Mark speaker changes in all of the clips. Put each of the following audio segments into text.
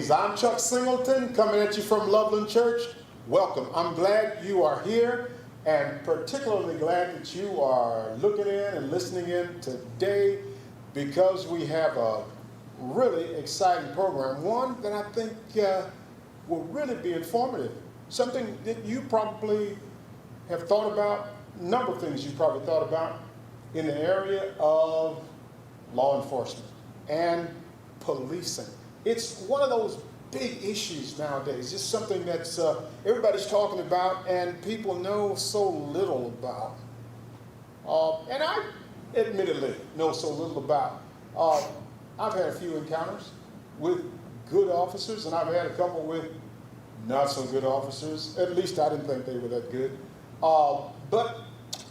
Speaker 1: Greetings, I'm Chuck Singleton coming at you from Loveland Church. Welcome. I'm glad you are here and particularly glad that you are looking in and listening in today because we have a really exciting program, one that I think will really be informative, something that you probably have thought about, a number of things you probably thought about in the area of law enforcement and policing. It's one of those big issues nowadays. It's something that's everybody's talking about and people know so little about. And I admittedly know so little about. I've had a few encounters with good officers and I've had a couple with not so good officers. At least I didn't think they were that good. But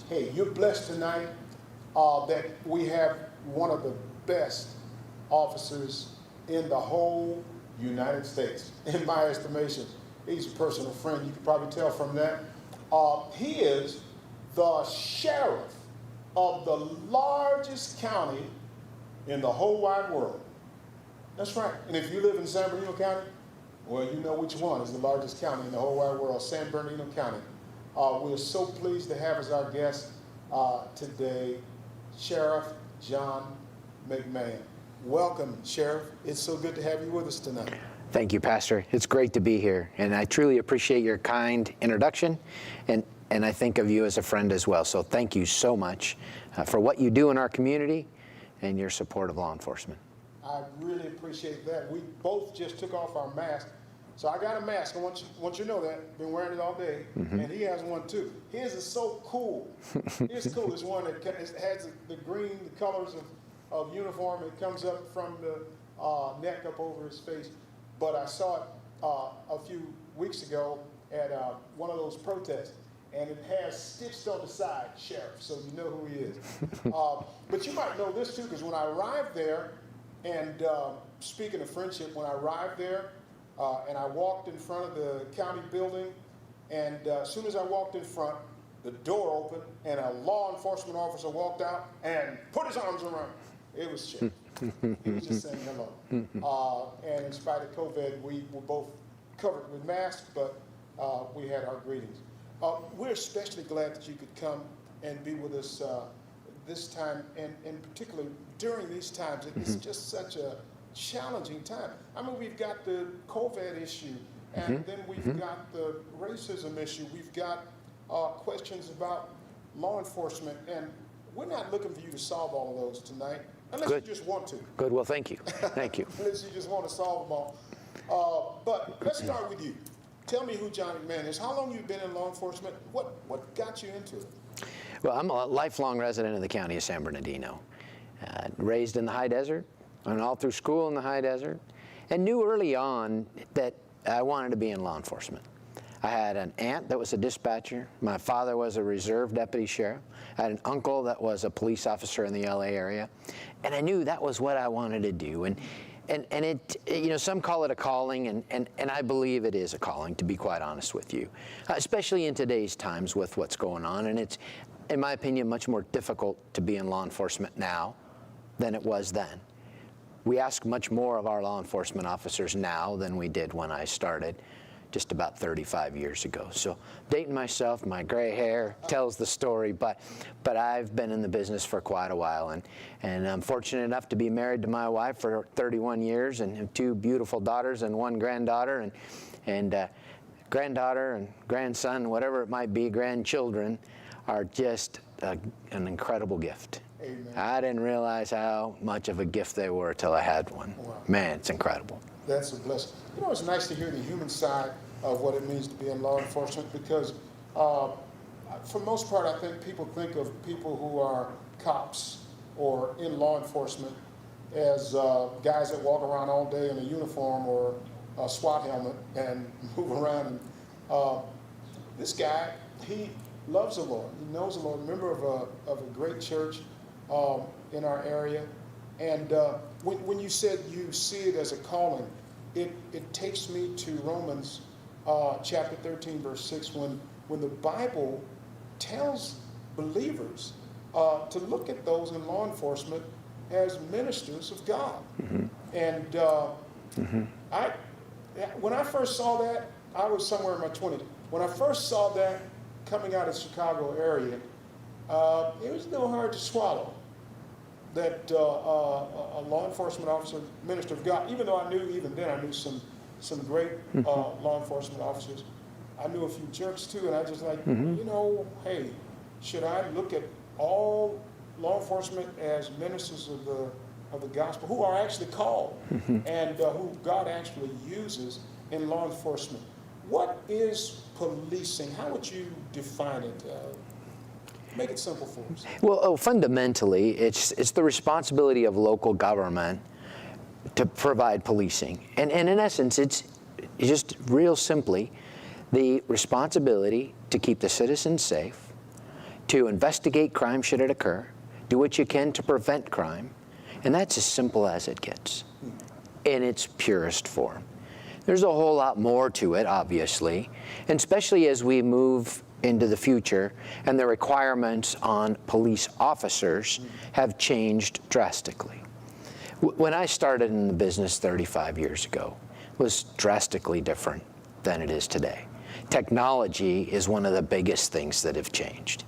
Speaker 1: hey, you're blessed tonight that we have one of the best officers in the whole United States, in my estimation. He's a personal friend, you can probably tell from that. He is the sheriff of the largest county in the whole wide world. That's right, and if you live in San Bernardino County, well, you know which one is the largest county in the whole wide world, San Bernardino County. We're so pleased to have as our guest today, Sheriff John McMahon. Welcome, Sheriff. It's so good to have you with us tonight.
Speaker 2: Thank you, Pastor. It's great to be here, and I truly appreciate your kind introduction, and I think of you as a friend as well. So thank you so much for what you do in our community and your support of law enforcement.
Speaker 1: I really appreciate that. We both just took off our masks. So I got a mask. I want you to know that. Been wearing it all day. Mm-hmm. And he has one too. His is so cool. It's cool. It's one that has the green, the colors of uniform. It comes up from the neck up over his face. But I saw it a few weeks ago at one of those protests. And it has stitched on the side, Sheriff, so you know who he is. But you might know this too, because when I arrived there, and speaking of friendship, when I arrived there, and I walked in front of the county building, and as soon as I walked in front, the door opened, and a law enforcement officer walked out and put his arms around me. It was Sheriff. He was just saying hello. And in spite of COVID, we were both covered with masks, but we had our greetings. We're especially glad that you could come and be with us this time, and particularly during these times. It's just such a challenging time. I mean, we've got the COVID issue, and then we've got the racism issue. We've got questions about law enforcement, and we're not looking for you to solve all of those tonight, unless you just want to.
Speaker 2: Good. Well, thank you. Thank you.
Speaker 1: Unless you just want to solve them all. But let's start with you. Tell me who John McMahon is. How long have you been in law enforcement? What got you into it?
Speaker 2: Well, I'm a lifelong resident of the county of San Bernardino. Raised in the high desert, went all through school in the high desert, and knew early on that I wanted to be in law enforcement. I had an aunt that was a dispatcher. My father was a reserve deputy sheriff. I had an uncle that was a police officer in the LA area, and I knew that was what I wanted to do. And it, you know, some call it a calling, and I believe it is a calling, to be quite honest with you, especially in today's times with what's going on. And it's, in my opinion, much more difficult to be in law enforcement now than it was then. We ask much more of our law enforcement officers now than we did when I started just about 35 years ago. So dating myself, my gray hair tells the story, but I've been in the business for quite a while, and I'm fortunate enough to be married to my wife for 31 years and have two beautiful daughters and one granddaughter, and granddaughter and grandson, whatever it might be, grandchildren are just an incredible gift.
Speaker 1: Amen.
Speaker 2: I didn't realize how much of a gift they were till I had one.
Speaker 1: Wow.
Speaker 2: Man, it's incredible.
Speaker 1: That's a blessing. You know, it's nice to hear the human side of what it means to be in law enforcement, because for the most part, I think people think of people who are cops or in law enforcement as guys that walk around all day in a uniform or a SWAT helmet and move around. And this guy, he loves the Lord. He knows the Lord. A member of a great church in our area. And when you said you see it as a calling, it takes me to Romans chapter 13, verse 6, when the Bible tells believers to look at those in law enforcement as ministers of God. Mm-hmm. And When I first saw that, I was somewhere in my 20s. When I first saw that coming out of the Chicago area, it was a little hard to swallow that a law enforcement officer, minister of God, even though I knew, even then, I knew some great law enforcement officers. I knew a few jerks too, and I just like, you know, hey, should I look at all law enforcement as ministers of the gospel, who are actually called and who God actually uses in law enforcement? What is policing? How would you define it? Make it simple for us.
Speaker 2: Well, fundamentally, it's the responsibility of local government to provide policing. And in essence, it's just real simply the responsibility to keep the citizens safe, to investigate crime should it occur, do what you can to prevent crime, and that's as simple as it gets in its purest form. There's a whole lot more to it, obviously, and especially as we move into the future and the requirements on police officers have changed drastically. When I started in the business 35 years ago, it was drastically different than it is today. Technology is one of the biggest things that have changed.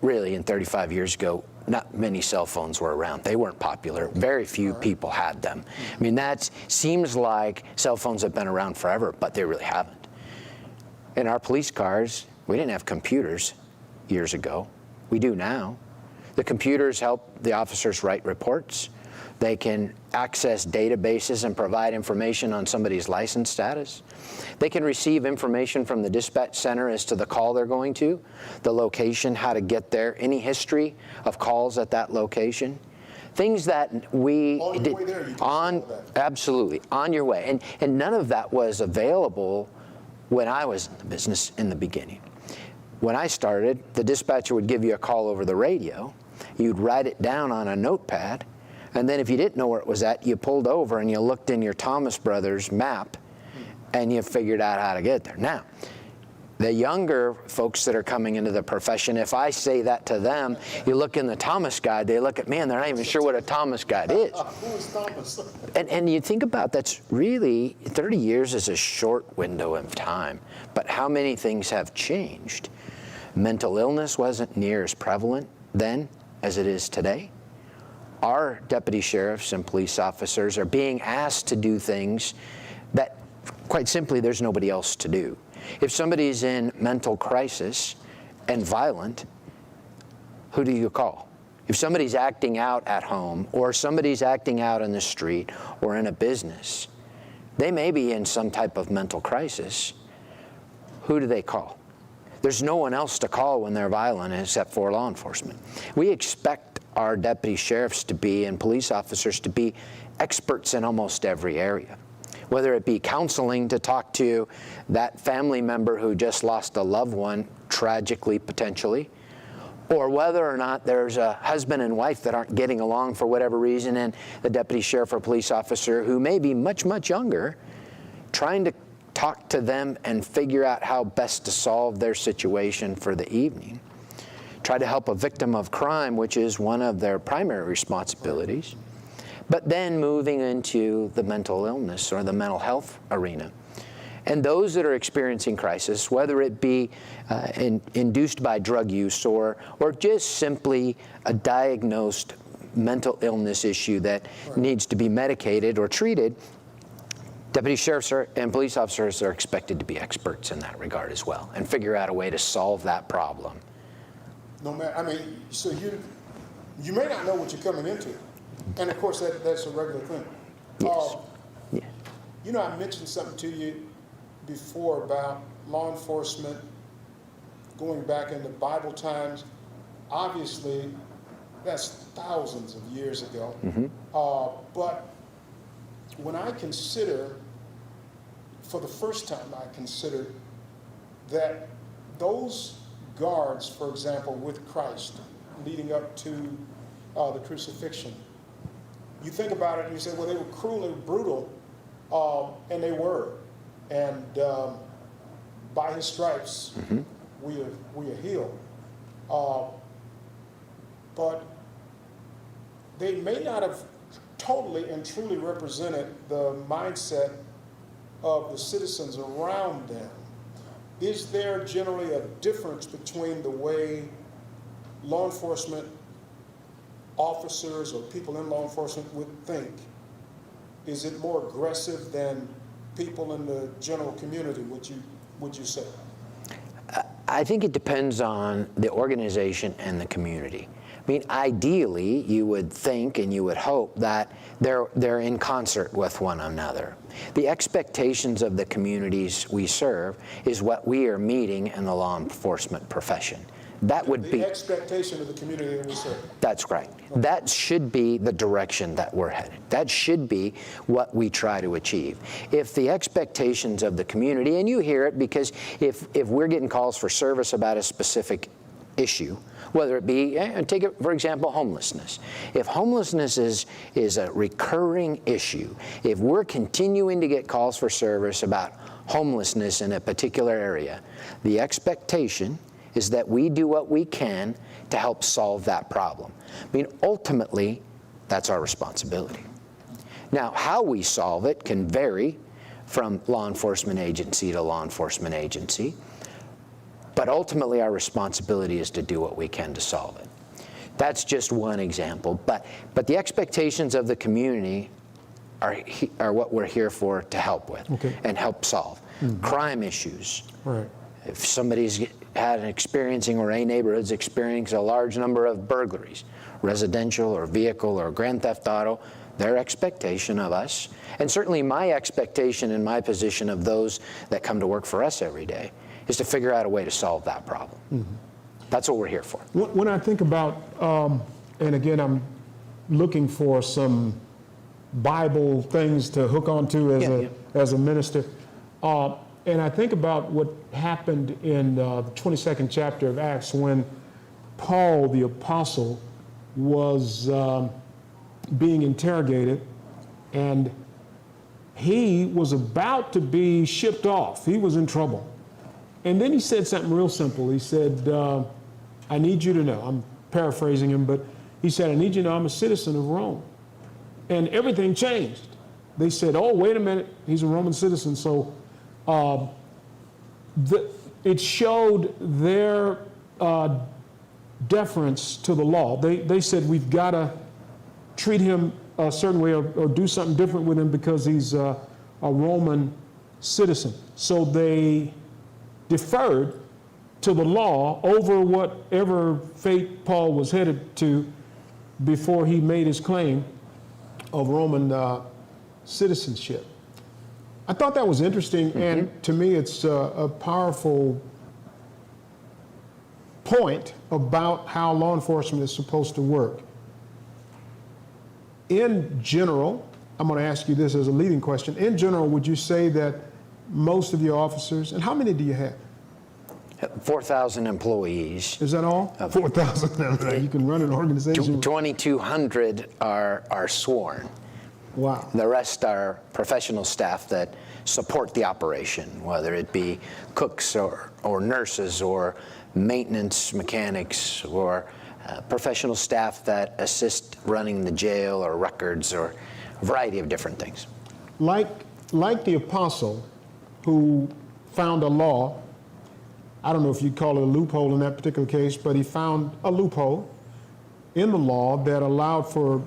Speaker 2: Really, in 35 years ago, not many cell phones were around. They weren't popular. Very few people had them. I mean, that seems like cell phones have been around forever, but they really haven't. In our police cars, we didn't have computers years ago. We do now. The computers help the officers write reports. They can access databases and provide information on somebody's license status. They can receive information from the dispatch center as to the call they're going to, the location, how to get there, any history of calls at that location. Things that we
Speaker 1: on your way there, you can see that.
Speaker 2: Absolutely, on your way. And none of that was available when I was in the business in the beginning. When I started, the dispatcher would give you a call over the radio. You'd write it down on a notepad, and then if you didn't know where it was at, you pulled over and you looked in your Thomas Brothers map and you figured out how to get there. Now, the younger folks that are coming into the profession, if I say that to them, you look in the Thomas Guide, they look at me and they're not even sure what a Thomas Guide is.
Speaker 1: Who is Thomas?
Speaker 2: And you think about that's really, 30 years is a short window of time, but how many things have changed? Mental illness wasn't near as prevalent then as it is today. Our deputy sheriffs and police officers are being asked to do things that, quite simply, there's nobody else to do. If somebody's in mental crisis and violent, who do you call? If somebody's acting out at home, or somebody's acting out in the street or in a business, they may be in some type of mental crisis. Who do they call? There's no one else to call when they're violent except for law enforcement. We expect our deputy sheriffs to be and police officers to be experts in almost every area. Whether it be counseling to talk to that family member who just lost a loved one, tragically, potentially, or whether or not there's a husband and wife that aren't getting along for whatever reason, and the deputy sheriff or police officer who may be much, much younger, trying to talk to them and figure out how best to solve their situation for the evening. Try to help a victim of crime, which is one of their primary responsibilities, but then moving into the mental illness or the mental health arena. And those that are experiencing crisis, whether it be induced by drug use or just simply a diagnosed mental illness issue that needs to be medicated or treated, deputy sheriffs and police officers are expected to be experts in that regard as well and figure out a way to solve that problem.
Speaker 1: No matter, I mean, so you may not know what you're coming into, and of course that's a regular thing.
Speaker 2: Yes. Yeah.
Speaker 1: You know, I mentioned something to you before about law enforcement going back into Bible times. Obviously, that's thousands of years ago. But when I consider, for the first time, I considered that those guards, for example, with Christ, leading up to the crucifixion, you think about it and you say, well, they were cruel and brutal, and they were. And by his stripes, we are healed. But they may not have totally and truly represented the mindset of the citizens around them, is there generally a difference between the way law enforcement officers or people in law enforcement would think? Is it more aggressive than people in the general community, would you say?
Speaker 2: I think it depends on the organization and the community. I mean, ideally, you would think and you would hope that they're in concert with one another. The expectations of the communities we serve is what we are meeting in the law enforcement profession. That would be
Speaker 1: the expectation of the community that we serve.
Speaker 2: That's right. That should be the direction that we're headed. That should be what we try to achieve. If the expectations of the community, and you hear it because if we're getting calls for service about a specific issue, whether it be, take it for example, homelessness. If homelessness is a recurring issue, if we're continuing to get calls for service about homelessness in a particular area, the expectation is that we do what we can to help solve that problem. I mean, ultimately, that's our responsibility. Now, how we solve it can vary from law enforcement agency to law enforcement agency, but ultimately our responsibility is to do what we can to solve it. That's just one example, but the expectations of the community are what we're here for to help with and help solve. Crime issues.
Speaker 3: Right.
Speaker 2: If somebody's experiencing or a neighborhood's experiencing a large number of burglaries, residential or vehicle or grand theft auto, their expectation of us, and certainly my expectation in my position of those that come to work for us every day, is to figure out a way to solve that problem. That's what we're here for.
Speaker 3: When I think about, and again, I'm looking for some Bible things to hook onto as a minister, and I think about what happened in the 22nd chapter of Acts when Paul, the apostle, was being interrogated, and he was about to be shipped off. He was in trouble. And then he said something real simple. He said, I need you to know, I'm paraphrasing him, but he said, I need you to know I'm a citizen of Rome. And everything changed. They said, oh, wait a minute, he's a Roman citizen. So it showed their deference to the law. They said, we've got to treat him a certain way or do something different with him because he's a Roman citizen. So they deferred to the law over whatever fate Paul was headed to before he made his claim of Roman citizenship. I thought that was interesting, and to me it's a powerful point about how law enforcement is supposed to work. In general, I'm going to ask you this as a leading question. In general, would you say that most of your officers, and how many do you have?
Speaker 2: 4,000 employees.
Speaker 3: Is that all? 4,000. You can run an organization.
Speaker 2: 2,200 are sworn.
Speaker 3: Wow.
Speaker 2: The rest are professional staff that support the operation, whether it be cooks or nurses or maintenance mechanics or professional staff that assist running the jail or records or a variety of different things.
Speaker 3: Like the apostle who found a law, I don't know if you'd call it a loophole in that particular case, but he found a loophole in the law that allowed for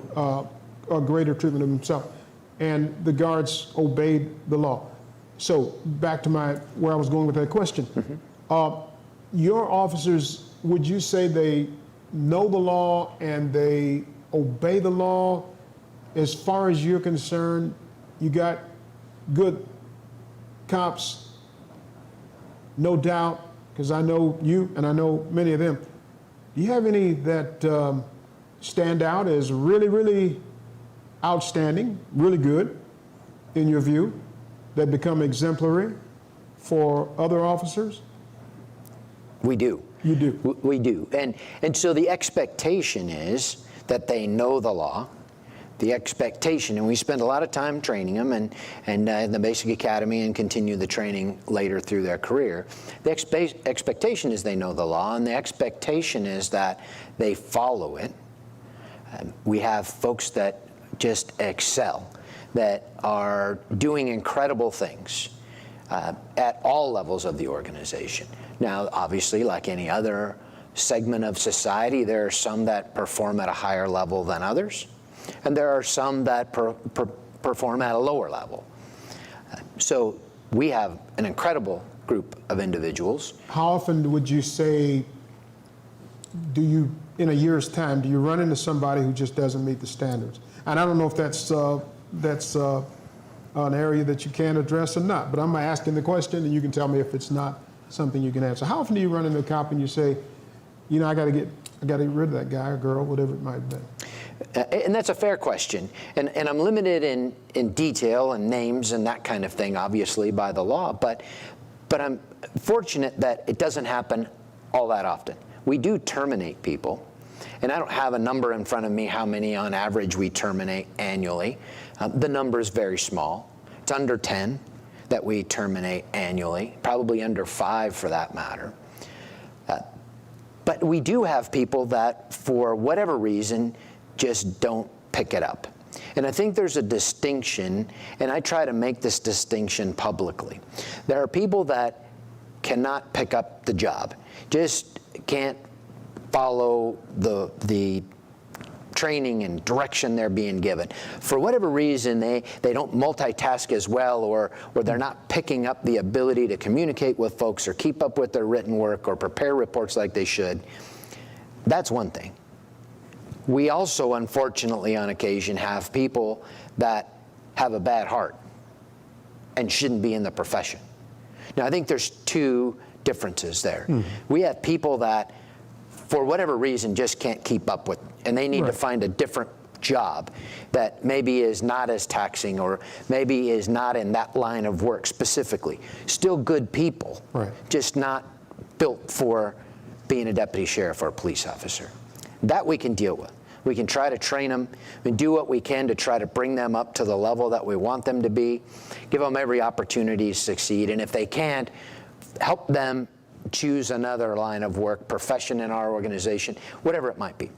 Speaker 3: a greater treatment of himself, and the guards obeyed the law. So back to where I was going with that question. Your officers, would you say they know the law and they obey the law? As far as you're concerned, you got good cops, no doubt, because I know you and I know many of them. Do you have any that stand out as really, really outstanding, really good in your view, that become exemplary for other officers?
Speaker 2: We do.
Speaker 3: You do?
Speaker 2: We do. And so the expectation is that they know the law. The expectation, and we spend a lot of time training them and in the basic academy and continue the training later through their career. The expectation is they know the law, and the expectation is that they follow it. We have folks that just excel. that are doing incredible things at all levels of the organization. Now, obviously, like any other segment of society, there are some that perform at a higher level than others, and there are some that perform at a lower level. So we have an incredible group of individuals.
Speaker 3: How often would you say, do you, in a year's time, do you run into somebody who just doesn't meet the standards? And I don't know if that's an area that you can address or not, but I'm asking the question and you can tell me if it's not something you can answer. How often do you run into a cop and you say, you know, I got to get rid of that guy or girl, whatever it might be?
Speaker 2: And that's a fair question. And I'm limited in detail and names and that kind of thing, obviously, by the law. But I'm fortunate that it doesn't happen all that often. We do terminate people. And I don't have a number in front of me how many on average we terminate annually. The number is very small. It's under 10 that we terminate annually, probably under 5 for that matter. But we do have people that, for whatever reason, just don't pick it up. And I think there's a distinction, and I try to make this distinction publicly. There are people that cannot pick up the job, just can't follow the training and direction they're being given. For whatever reason, they don't multitask as well, or they're not picking up the ability to communicate with folks or keep up with their written work or prepare reports like they should. That's one thing. We also, unfortunately, on occasion, have people that have a bad heart and shouldn't be in the profession. Now, I think there's two differences there. Mm-hmm. We have people that, for whatever reason, just can't keep up with, and they need to find a different job that maybe is not as taxing or maybe is not in that line of work specifically. Still good people, just not built for being a deputy sheriff or a police officer. That we can deal with. We can try to train them and do what we can to try to bring them up to the level that we want them to be, give them every opportunity to succeed, and if they can't, help them choose another line of work, profession in our organization, whatever it might be.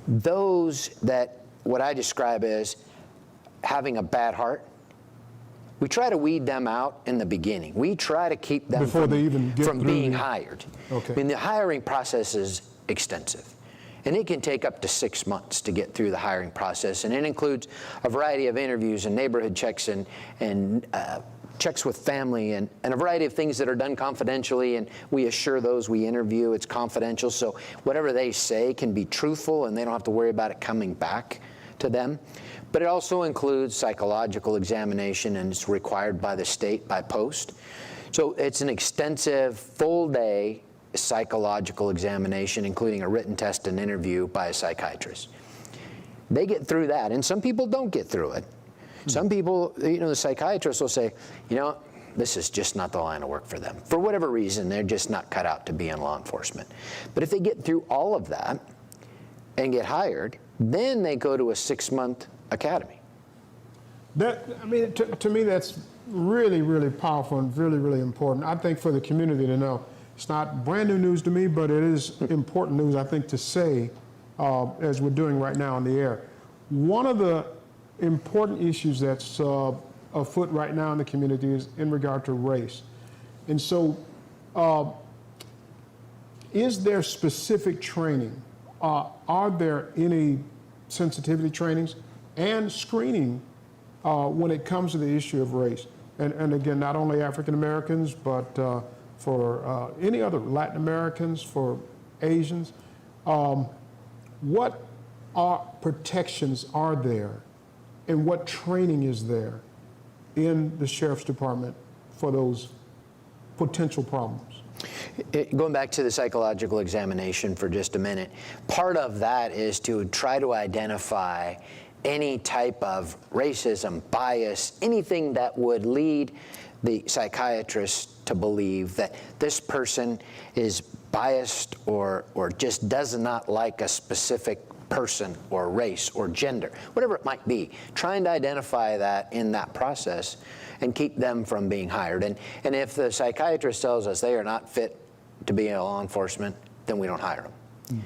Speaker 2: Those that, what I describe as having a bad heart, we try to weed them out in the beginning. We try to keep them
Speaker 3: before they even get
Speaker 2: from being hired.
Speaker 3: Okay.
Speaker 2: I mean, the hiring process is extensive. And it can take up to 6 months to get through the hiring process. And it includes a variety of interviews and neighborhood checks and checks with family and a variety of things that are done confidentially. And we assure those we interview it's confidential. So whatever they say can be truthful and they don't have to worry about it coming back to them. But it also includes psychological examination, and it's required by the state by post. So it's an extensive full-day psychological examination, including a written test and interview by a psychiatrist. They get through that, and some people don't get through it. Some people, you know, the psychiatrist will say, you know, this is just not the line of work for them. For whatever reason, they're just not cut out to be in law enforcement. But if they get through all of that and get hired, then they go to a 6-month academy.
Speaker 3: That, I mean, to me, that's really, really powerful and really, really important. I think for the community to know. It's not brand new news to me, but it is important news, I think, to say, as we're doing right now on the air. One of the important issues that's afoot right now in the community is in regard to race. And so, is there specific training? Are there any sensitivity trainings and screening when it comes to the issue of race? And again, not only African Americans, but for any other Latin Americans, for Asians. What protections are there and what training is there in the Sheriff's Department for those potential problems?
Speaker 2: Going back to the psychological examination for just a minute, part of that is to try to identify any type of racism, bias, anything that would lead the psychiatrist to believe that this person is biased or just does not like a specific person or race or gender, whatever it might be, trying to identify that in that process and keep them from being hired. And if the psychiatrist tells us they are not fit to be in law enforcement, then we don't hire them. Mm.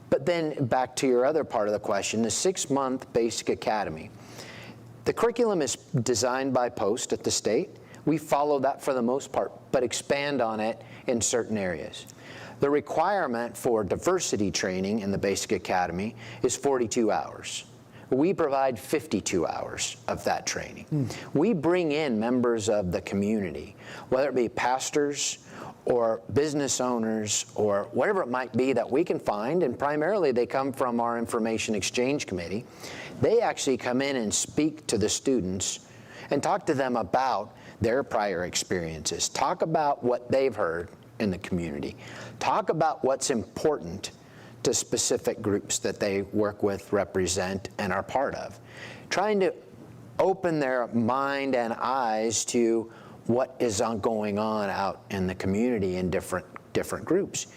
Speaker 2: But then back to your other part of the question, the 6-month basic academy. The curriculum is designed by Post at the state. We follow that for the most part, but expand on it in certain areas. The requirement for diversity training in the Basic Academy is 42 hours. We provide 52 hours of that training. We bring in members of the community, whether it be pastors or business owners or whatever it might be that we can find, and primarily they come from our Information Exchange Committee. They actually come in and speak to the students and talk to them about their prior experiences, talk about what they've heard in the community, talk about what's important to specific groups that they work with, represent, and are part of, trying to open their mind and eyes to what is going on out in the community in different groups.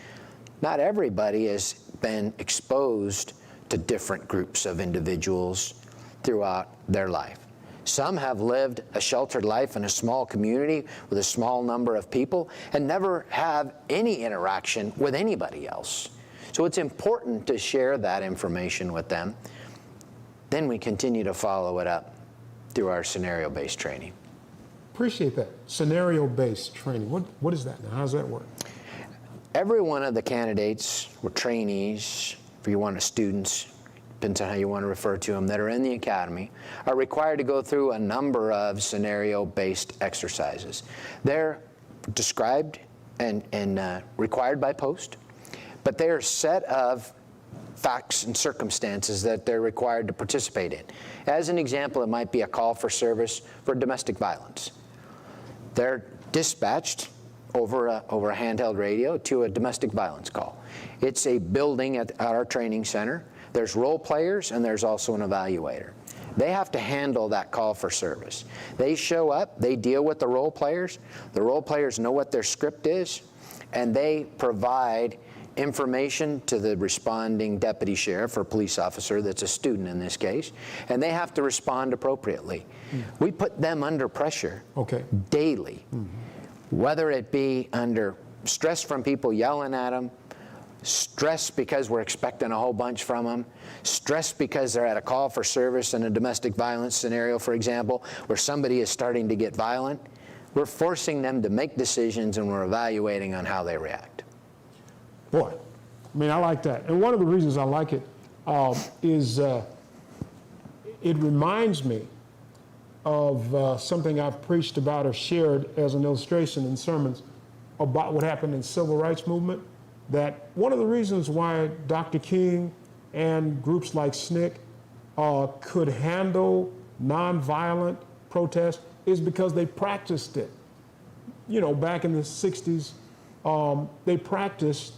Speaker 2: Not everybody has been exposed to different groups of individuals throughout their life. Some have lived a sheltered life in a small community with a small number of people and never have any interaction with anybody else. So it's important to share that information with them. Then we continue to follow it up through our scenario-based training.
Speaker 3: Appreciate that. Scenario-based training. What is that now? How does that work?
Speaker 2: Every one of the candidates or trainees, if you want to students, depends on how you want to refer to them, that are in the academy, are required to go through a number of scenario-based exercises. They're described and required by Post, but they're a set of facts and circumstances that they're required to participate in. As an example, it might be a call for service for domestic violence. They're dispatched over a handheld radio to a domestic violence call. It's a building at our training center. There's role players and there's also an evaluator. They have to handle that call for service. They show up, they deal with the role players. The role players know what their script is, and they provide information to the responding deputy sheriff or police officer that's a student in this case, and they have to respond appropriately. We put them under pressure daily, whether it be under stress from people yelling at them, stress because we're expecting a whole bunch from them, stress because they're at a call for service in a domestic violence scenario, for example, where somebody is starting to get violent. We're forcing them to make decisions, and we're evaluating on how they react.
Speaker 3: Boy, I mean, I like that. And one of the reasons I like it is it reminds me of something I've preached about or shared as an illustration in sermons about what happened in the civil rights movement. That one of the reasons why Dr. King and groups like SNCC could handle nonviolent protest is because they practiced it. You know, back in the 60s, they practiced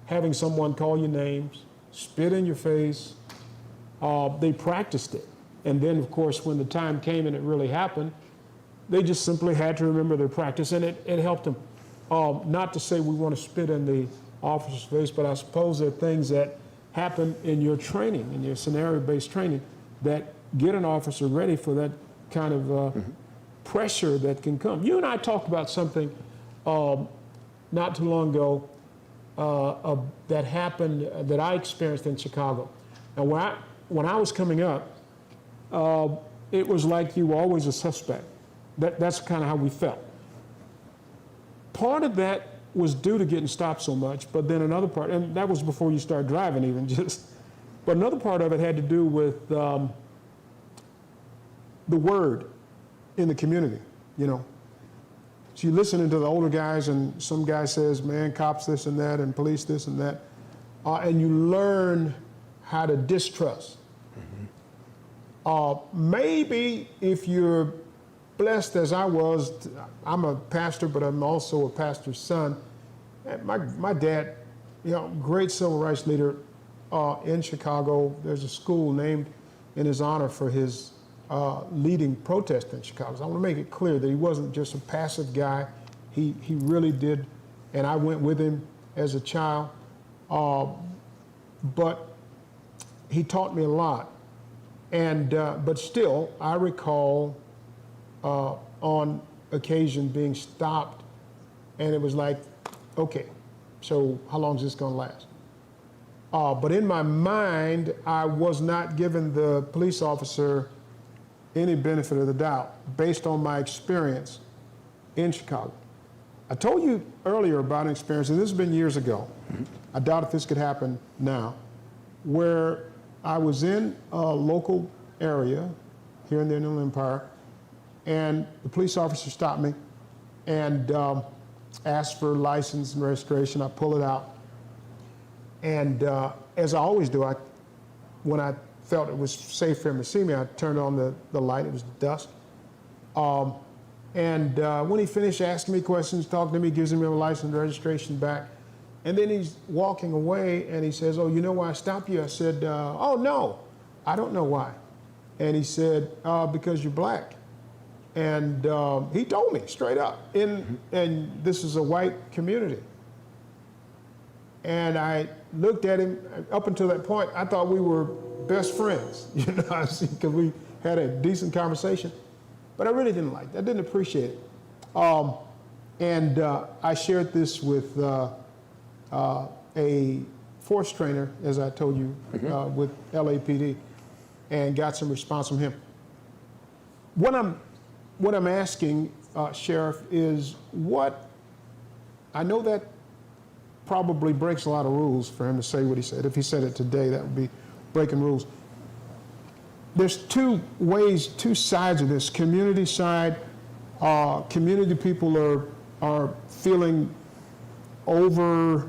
Speaker 3: having someone call you names, spit in your face. They practiced it. And then, of course, when the time came and it really happened, they just simply had to remember their practice, and it helped them. Not to say we want to spit in the officer's face, but I suppose there are things that happen in your training, in your scenario-based training, that get an officer ready for that kind of pressure that can come. You and I talked about something not too long ago that happened, that I experienced in Chicago. And when I was coming up, it was like you were always a suspect. That's kind of how we felt. Part of that was due to getting stopped so much, but then another part, and that was before you started driving even, but another part of it had to do with the word in the community, you know. So you're listening to the older guys, and some guy says, man, cops this and that, and police this and that, and you learn how to distrust. Maybe if you're blessed as I was, I'm a pastor, but I'm also a pastor's son. My dad, you know, great civil rights leader in Chicago. There's a school named in his honor for his leading protest in Chicago. So I want to make it clear that he wasn't just a passive guy. He really did, and I went with him as a child. But he taught me a lot. And but still, I recall on occasion being stopped, and it was like, okay, so how long is this going to last? But in my mind, I was not giving the police officer any benefit of the doubt based on my experience in Chicago. I told you earlier about an experience, and this has been years ago. I doubt if this could happen now, where I was in a local area here in the Inland Empire, and the police officer stopped me and asked for license and registration. I pull it out, and as I always do, when I felt it was safe for him to see me, I turned on the light. It was dusk. And when he finished asking me questions, talking to me, gives me my license and registration back. And then he's walking away and he says, "Oh, you know why I stopped you?" I said, "Oh, no, I don't know why." And he said, "Because you're black." And he told me straight up. And this is a white community. And I looked at him. Up until that point, I thought we were best friends, because we had a decent conversation. But I really didn't like that. I didn't appreciate it. And I shared this with a force trainer, as I told you, with LAPD, and got some response from him. What I'm asking, Sheriff, is I know that probably breaks a lot of rules for him to say what he said. If he said it today, that would be breaking rules. There's two sides of this. Community side, community people are feeling over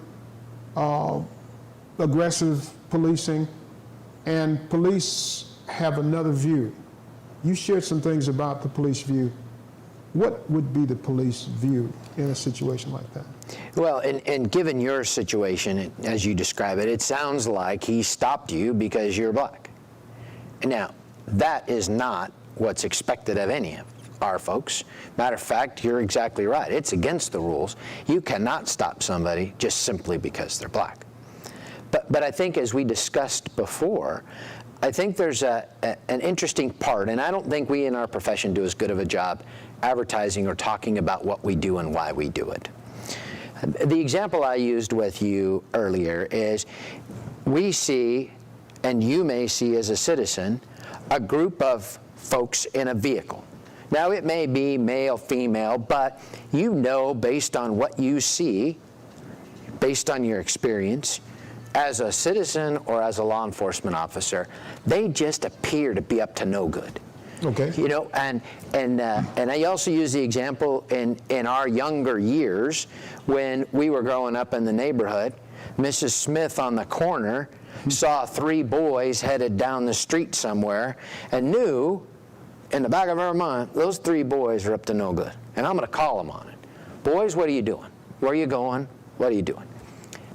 Speaker 3: aggressive policing, and police have another view. You shared some things about the police view. What would be the police view in a situation like that?
Speaker 2: Well, and given your situation, as you describe it, it sounds like he stopped you because you're black. Now, that is not what's expected of any of our folks. Matter of fact, you're exactly right. It's against the rules. You cannot stop somebody just simply because they're black. But I think, as we discussed before, I think there's an interesting part, and I don't think we in our profession do as good of a job advertising or talking about what we do and why we do it. The example I used with you earlier is we see, and you may see as a citizen, a group of folks in a vehicle. Now, it may be male, female, but you know, based on what you see, based on your experience, as a citizen or as a law enforcement officer, they just appear to be up to no good.
Speaker 3: Okay.
Speaker 2: You know, and I also use the example in our younger years when we were growing up in the neighborhood. Mrs. Smith on the corner saw three boys headed down the street somewhere and knew in the back of her mind those three boys are up to no good, and I'm going to call them on it. Boys, what are you doing? Where are you going? What are you doing?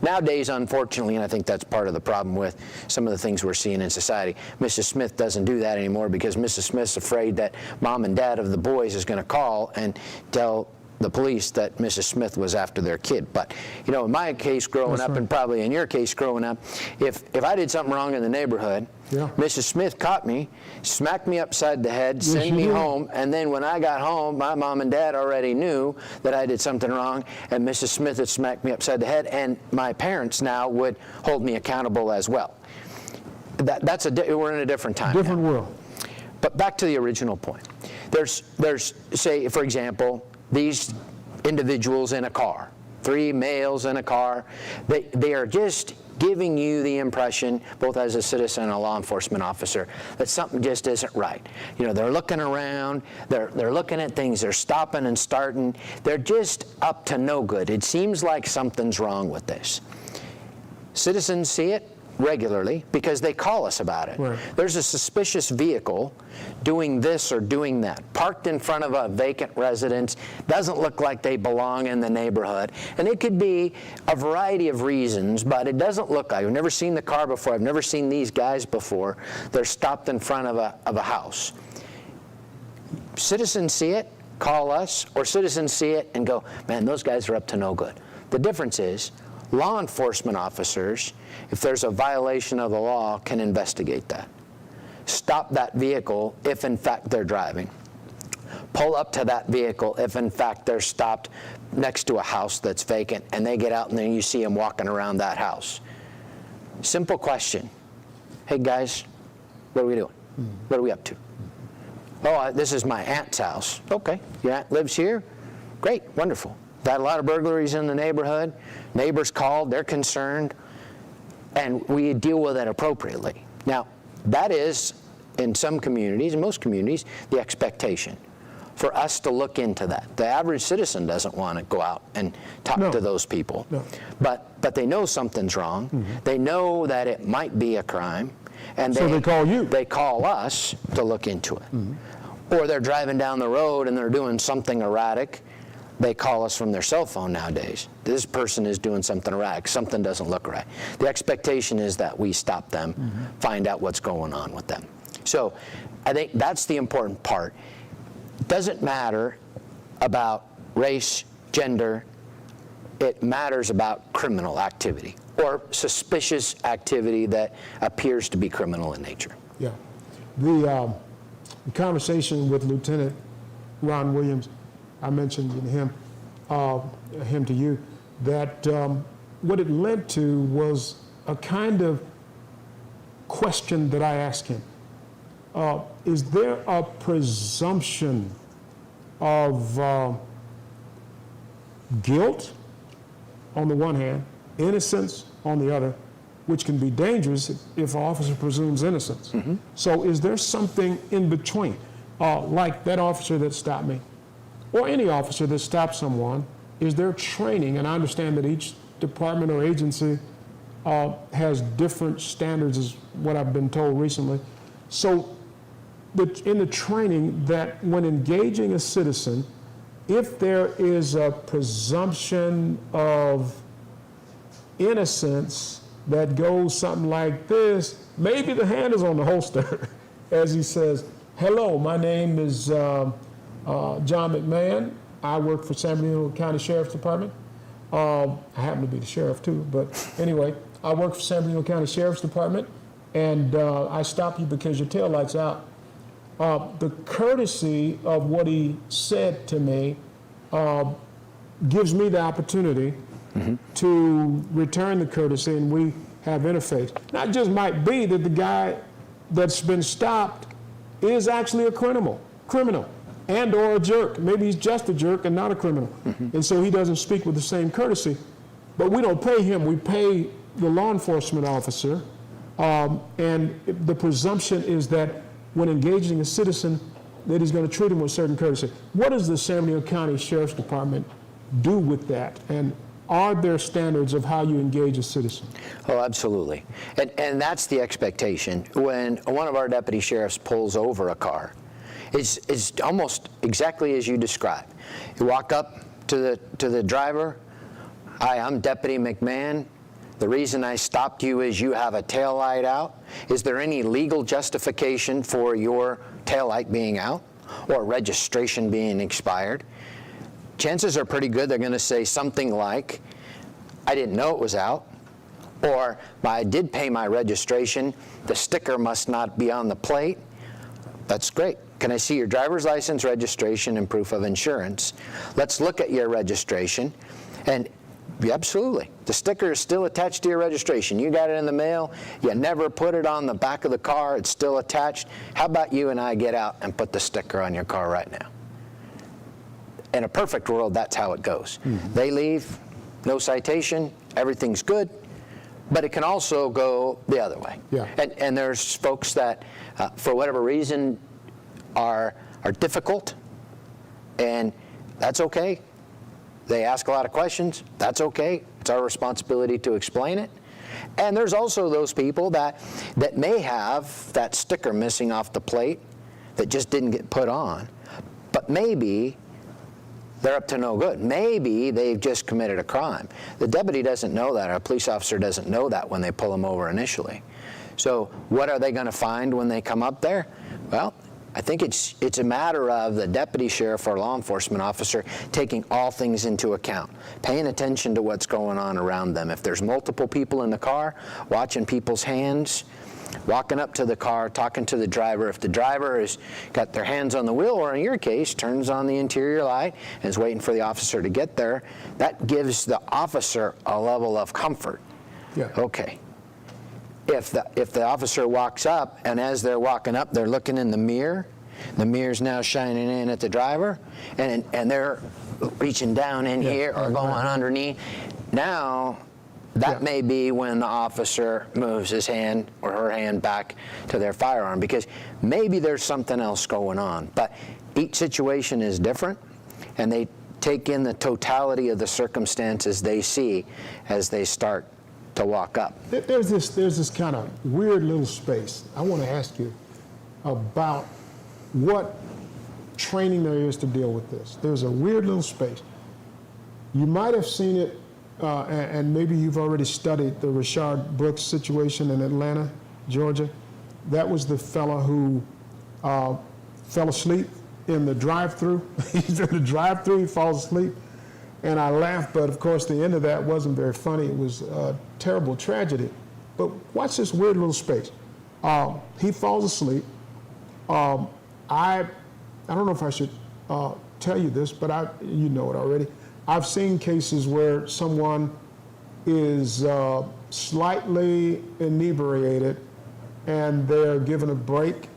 Speaker 2: Nowadays, unfortunately, and I think that's part of the problem with some of the things we're seeing in society, Mrs. Smith doesn't do that anymore because Mrs. Smith's afraid that mom and dad of the boys is going to call and tell the police that Mrs. Smith was after their kid. But, you know, in my case growing up, and probably in your case growing up, if I did something wrong in the neighborhood, Mrs. Smith caught me, smacked me upside the head, sent me home, and then when I got home, my mom and dad already knew that I did something wrong, and Mrs. Smith had smacked me upside the head, and my parents now would hold me accountable as well. We're in a different time.
Speaker 3: Different world.
Speaker 2: But back to the original point. There's say, for example, these individuals in a car, three males in a car, they are just giving you the impression, both as a citizen and a law enforcement officer, that something just isn't right. You know, they're looking around, they're looking at things, they're stopping and starting, they're just up to no good. It seems like something's wrong with this. Citizens see it regularly because they call us about it. Right. There's a suspicious vehicle doing this or doing that, parked in front of a vacant residence, doesn't look like they belong in the neighborhood, and it could be a variety of reasons, but it doesn't look like. I've never seen the car before, I've never seen these guys before. They're stopped in front of a house. Citizens see it, call us, or citizens see it and go, man, those guys are up to no good. The difference is, law enforcement officers, if there's a violation of the law, can investigate that. Stop that vehicle if in fact they're driving. Pull up to that vehicle if in fact they're stopped next to a house that's vacant and they get out and then you see them walking around that house. Simple question. Hey guys, what are we doing? What are we up to? Oh, this is my aunt's house. Okay, your aunt lives here? Great, wonderful. Got a lot of burglaries in the neighborhood. Neighbors called, they're concerned, and we deal with it appropriately. Now, that is, in some communities, in most communities, the expectation for us to look into that. The average citizen doesn't want to go out and talk to those people. No. But they know something's wrong. Mm-hmm. They know that it might be a crime. And
Speaker 3: so they call you.
Speaker 2: They call us to look into it. Mm-hmm. Or they're driving down the road and they're doing something erratic. They call us from their cell phone nowadays. This person is doing something erratic. Something doesn't look right. The expectation is that we stop them, find out what's going on with them. So I think that's the important part. Doesn't matter about race, gender. It matters about criminal activity or suspicious activity that appears to be criminal in nature.
Speaker 3: Yeah. The conversation with Lieutenant Ron Williams, I mentioned him to you, that what it led to was a kind of question that I asked him. Is there a presumption of guilt on the one hand, innocence on the other, which can be dangerous if an officer presumes innocence? Mm-hmm. So is there something in between? Like that officer that stopped me, or any officer that stops someone, is there training? And I understand that each department or agency has different standards, is what I've been told recently. So in the training, that when engaging a citizen, if there is a presumption of innocence that goes something like this, maybe the hand is on the holster as he says, "Hello, my name is John McMahon. I work for San Bernardino County Sheriff's Department. I happen to be the sheriff too, but anyway, I work for San Bernardino County Sheriff's Department, and I stopped you because your tail light's out." The courtesy of what he said to me gives me the opportunity to return the courtesy, and we have interface. Now, it just might be that the guy that's been stopped is actually a criminal and or a jerk. Maybe he's just a jerk and not a criminal. And so he doesn't speak with the same courtesy. But we don't pay him. We pay the law enforcement officer. And the presumption is that when engaging a citizen, that he's going to treat him with certain courtesy. What does the San Bernardino County Sheriff's Department do with that? And are there standards of how you engage a citizen?
Speaker 2: Oh, absolutely. And that's the expectation. When one of our deputy sheriffs pulls over a car, it's almost exactly as you described. You walk up to the driver. "Hi, I'm Deputy McMahon. The reason I stopped you is you have a tail light out. Is there any legal justification for your tail light being out or registration being expired?" Chances are pretty good they're going to say something like, "I didn't know it was out," or "I did pay my registration. The sticker must not be on the plate." That's great. "Can I see your driver's license, registration, and proof of insurance? Let's look at your registration." And absolutely, the sticker is still attached to your registration. You got it in the mail. You never put it on the back of the car. It's still attached. How about you and I get out and put the sticker on your car right now? In a perfect world, that's how it goes. They leave, no citation, everything's good. But it can also go the other way.
Speaker 3: Yeah.
Speaker 2: And there's folks that, for whatever reason, are difficult, and that's okay. They ask a lot of questions. That's okay. It's our responsibility to explain it. And there's also those people that may have that sticker missing off the plate that just didn't get put on, but maybe they're up to no good. Maybe they've just committed a crime. The deputy doesn't know that, or a police officer doesn't know that when they pull them over initially. So what are they going to find when they come up there? Well, I think it's a matter of the deputy sheriff or law enforcement officer taking all things into account, paying attention to what's going on around them. If there's multiple people in the car, watching people's hands, walking up to the car, talking to the driver. If the driver has got their hands on the wheel, or in your case, turns on the interior light and is waiting for the officer to get there, that gives the officer a level of comfort.
Speaker 3: Yeah.
Speaker 2: Okay. If the officer walks up, and as they're walking up, they're looking in the mirror, The mirror's now shining in at the driver, and they're reaching down in here or going underneath. Now, that may be when the officer moves his hand or her hand back to their firearm, because maybe there's something else going on. But each situation is different, and they take in the totality of the circumstances they see as they start to walk up.
Speaker 3: There's this kind of weird little space. I want to ask you about what training there is to deal with this. There's a weird little space. You might have seen it, and maybe you've already studied the Rayshard Brooks situation in Atlanta, Georgia. That was the fella who fell asleep in the drive-through. He's in the drive-through, he falls asleep. And I laughed, but of course the end of that wasn't very funny. It was a terrible tragedy. But watch this weird little space. He falls asleep. I don't know if I should tell you this, but you know it already. I've seen cases where someone is slightly inebriated and they're given a break,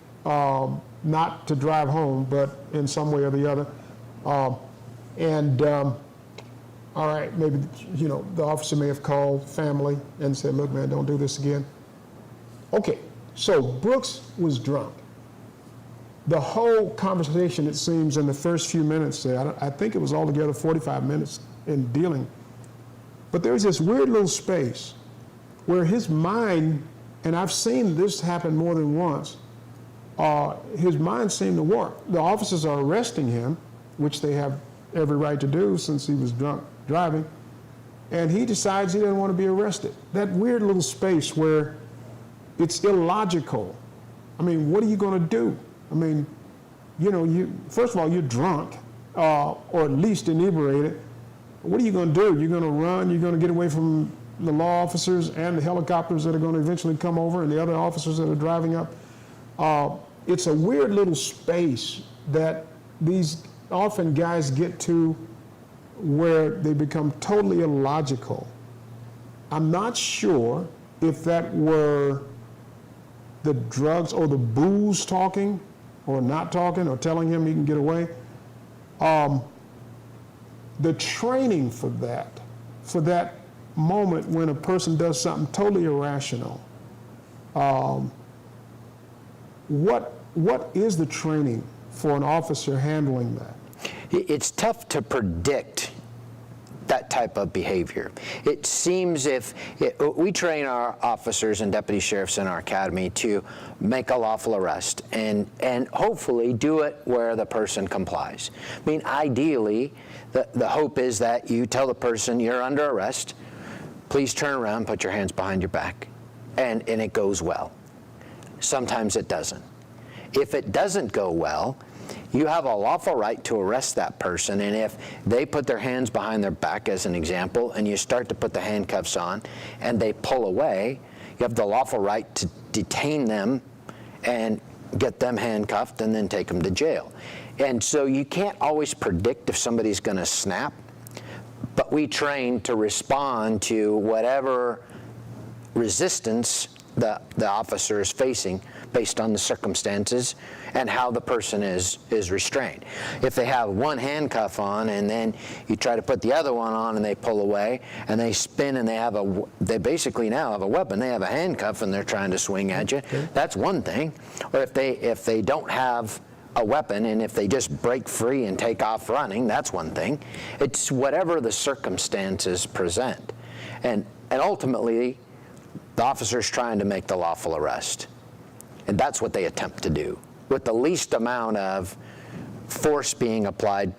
Speaker 3: not to drive home, but in some way or the other. All right, maybe, the officer may have called family and said, look, man, don't do this again. Okay, so Brooks was drunk. The whole conversation, it seems, in the first few minutes there, I think it was altogether 45 minutes in dealing, but there was this weird little space where his mind, and I've seen this happen more than once, his mind seemed to work. The officers are arresting him, which they have every right to do since he was drunk driving, and he decides he doesn't want to be arrested. That weird little space where it's illogical. I mean, what are you going to do? I mean, first of all, you're drunk, or at least inebriated. What are you going to do? You're going to run, you're going to get away from the law officers and the helicopters that are going to eventually come over and the other officers that are driving up. It's a weird little space that these often guys get to where they become totally illogical. I'm not sure if that were the drugs or the booze talking or not talking or telling him he can get away. The training for that moment when a person does something totally irrational, what is the training for an officer handling that?
Speaker 2: It's tough to predict that type of behavior. It seems we train our officers and deputy sheriffs in our academy to make a lawful arrest and hopefully do it where the person complies. I mean, ideally, the hope is that you tell the person you're under arrest, please turn around, put your hands behind your back, and it goes well. Sometimes it doesn't. If it doesn't go well, you have a lawful right to arrest that person, and if they put their hands behind their back, as an example, and you start to put the handcuffs on, and they pull away, you have the lawful right to detain them and get them handcuffed and then take them to jail. And so you can't always predict if somebody's going to snap, but we train to respond to whatever resistance the officer is facing based on the circumstances and how the person is restrained. If they have one handcuff on and then you try to put the other one on and they pull away and they spin and they basically now have a weapon. They have a handcuff and they're trying to swing at you. Okay. That's one thing. Or if they don't have a weapon and if they just break free and take off running, that's one thing. It's whatever the circumstances present. And ultimately, the officer's trying to make the lawful arrest. And that's what they attempt to do, with the least amount of force being applied,